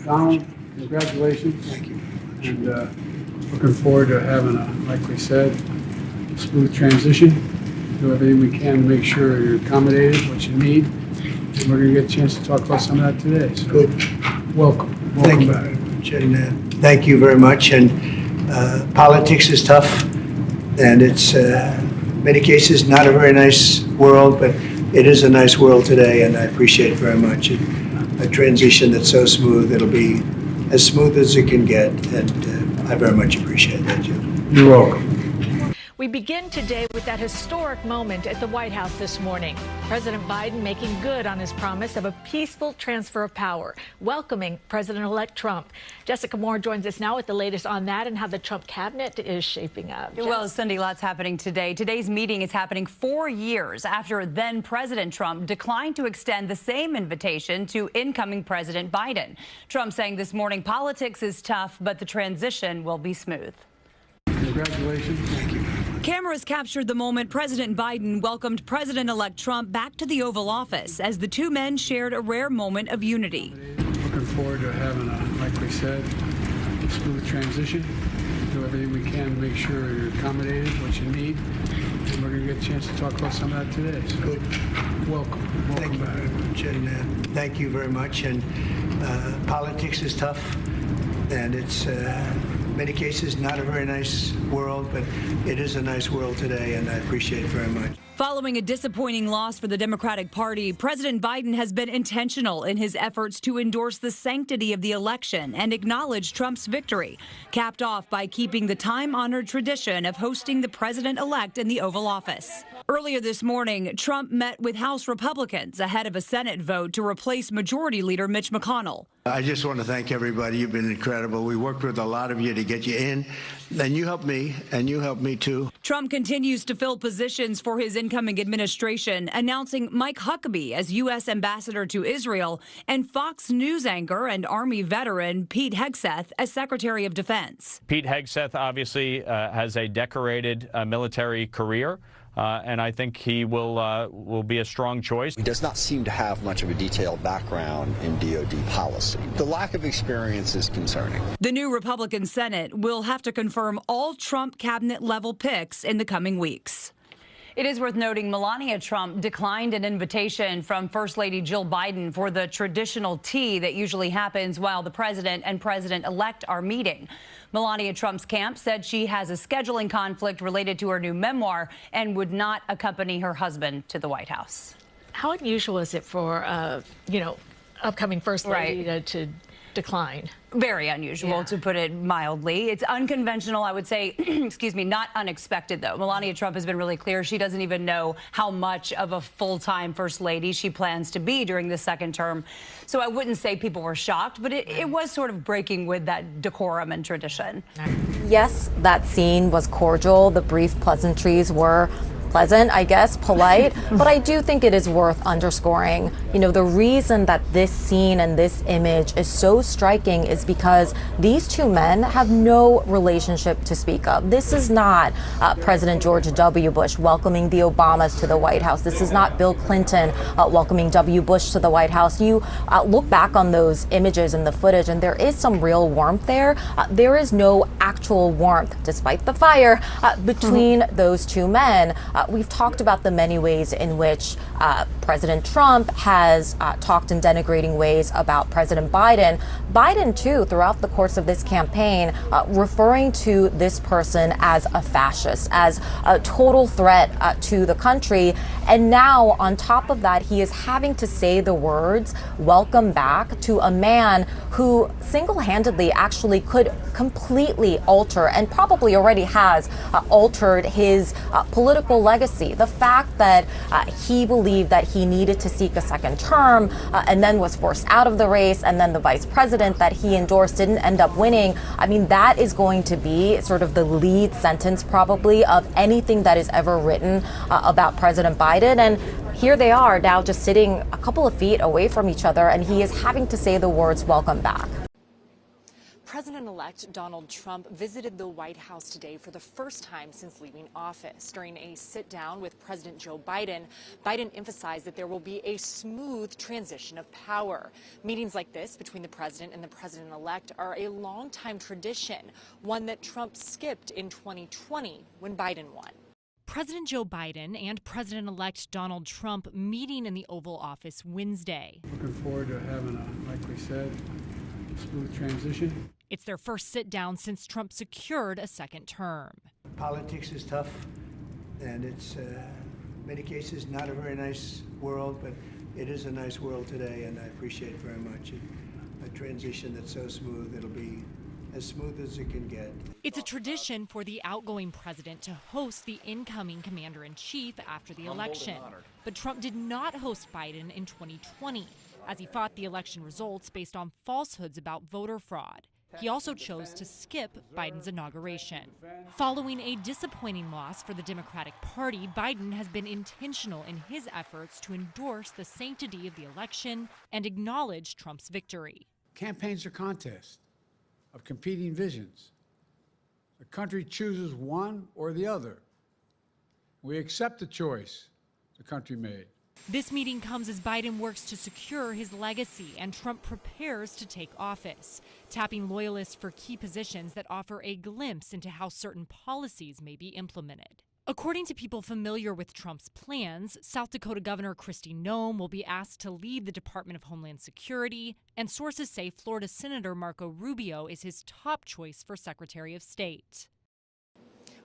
Donald, congratulations. Thank you. And looking forward to having like we said, smooth transition. Do everything we can to make sure you're accommodated, what you need. And we're going to get a chance to talk about some of that today. So Good. welcome. Thank you back. very much. And thank you very much. And politics is tough, and it's in many cases not a very nice world, but it is a nice world today, and I appreciate it very much. And a transition that's so smooth, it'll be as smooth as it can get, and I very much appreciate that, Jim. You're welcome. We begin today with that historic moment at the White House this morning. President Biden making good on his promise of a peaceful transfer of power, welcoming President-elect Trump. Jessica Moore joins us now with the latest on that and how the Trump cabinet is shaping up. Well, Cindy, lots happening today. Today's meeting is happening 4 years after then-President Trump declined to extend the same invitation to incoming President Biden. Trump saying this morning politics is tough, but the transition will be smooth. Congratulations. Thank you. Cameras captured the moment President Biden welcomed President-elect Trump back to the Oval Office as the two men shared a rare moment of unity. Looking forward to having like we said, smooth transition. Do everything we can to make sure you're accommodated, what you need. And we're going to get a chance to talk about some of that today. So Good. welcome. Thank you back. very much. And thank you very much. And politics is tough, and it's in many cases not a very nice world, but it is a nice world today, and I appreciate it very much. Following a disappointing loss for the Democratic Party, President Biden has been intentional in his efforts to endorse the sanctity of the election and acknowledge Trump's victory, capped off by keeping the time-honored tradition of hosting the president-elect in the Oval Office. Earlier this morning, Trump met with House Republicans ahead of a Senate vote to replace Majority Leader Mitch McConnell. I just want to thank everybody. You've been incredible. We worked with a lot of you to get you in, and you helped me, and you helped me too. Trump continues to fill positions for his incoming administration, announcing Mike Huckabee as U.S. ambassador to Israel and Fox News anchor and Army veteran Pete Hegseth as Secretary of Defense. Pete Hegseth obviously has a decorated military career. And I think he will be a strong choice. He does not seem to have much of a detailed background in DoD policy. The lack of experience is concerning. The new Republican Senate will have to confirm all Trump cabinet-level picks in the coming weeks. It is worth noting Melania Trump declined an invitation from First Lady Jill Biden for the traditional tea that usually happens while the president and president-elect are meeting. Melania Trump's camp said she has a scheduling conflict related to her new memoir and would not accompany her husband to the White House. How unusual is it for, upcoming First Lady to decline? Very unusual, to put it mildly. It's unconventional, I would say, excuse me, not unexpected, though. Melania Trump has been really clear she doesn't even know how much of a full-time First Lady she plans to be during the second term. So I wouldn't say people were shocked, but it was sort of breaking with that decorum and tradition. Yes, that scene was cordial. The brief pleasantries were pleasant, I guess, polite, but I do think it is worth underscoring, the reason that this scene and this image is so striking is because these two men have no relationship to speak of. This is not President George W. Bush welcoming the Obamas to the White House. This is not Bill Clinton welcoming W. Bush to the White House. You look back on those images and the footage, and there is some real warmth there. There is no actual warmth, despite the fire, between those two men. We've talked about the many ways in which President Trump has talked in denigrating ways about President Biden. Biden, too, throughout the course of this campaign, referring to this person as a fascist, as a total threat to the country. And now, on top of that, he is having to say the words, welcome back, to a man who single-handedly actually could completely alter, and probably already has altered, his political legacy. The fact that he believed that he needed to seek a second term and then was forced out of the race, and then the vice president that he endorsed didn't end up winning. I mean, that is going to be sort of the lead sentence probably of anything that is ever written about President Biden. And here they are now just sitting a couple of feet away from each other, and he is having to say the words, welcome back. President-elect Donald Trump visited the White House today for the first time since leaving office. During a sit-down with President Joe Biden, Biden emphasized that there will be a smooth transition of power. Meetings like this between the president and the president-elect are a long-time tradition, one that Trump skipped in 2020 when Biden won. President Joe Biden and President-elect Donald Trump meeting in the Oval Office Wednesday. Looking forward to having a, like we said, smooth transition. It's their first sit-down since Trump secured a second term. Politics is tough, and it's in many cases not a very nice world, but it is a nice world today, and I appreciate very much a transition that's so smooth. It'll be as smooth as it can get. It's a tradition for the outgoing president to host the incoming commander-in-chief after the election. But Trump did not host Biden in 2020, as he fought the election results based on falsehoods about voter fraud. He also chose to skip Biden's inauguration. Following a disappointing loss for the Democratic Party, Biden has been intentional in his efforts to endorse the sanctity of the election and acknowledge Trump's victory. Campaigns are contests of competing visions. The country chooses one or the other. We accept the choice the country made. This meeting comes as Biden works to secure his legacy and Trump prepares to take office, tapping loyalists for key positions that offer a glimpse into how certain policies may be implemented. According to people familiar with Trump's plans, South Dakota Governor Kristi Noem will be asked to lead the Department of Homeland Security, and sources say Florida Senator Marco Rubio is his top choice for Secretary of State.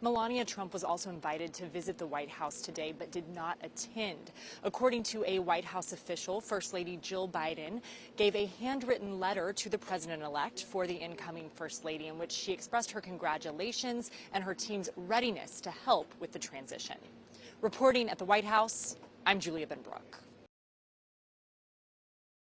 Melania Trump was also invited to visit the White House today, but did not attend. According to a White House official, First Lady Jill Biden gave a handwritten letter to the president-elect for the incoming First Lady, in which she expressed her congratulations and her team's readiness to help with the transition. Reporting at the White House, I'm Julia Benbrook.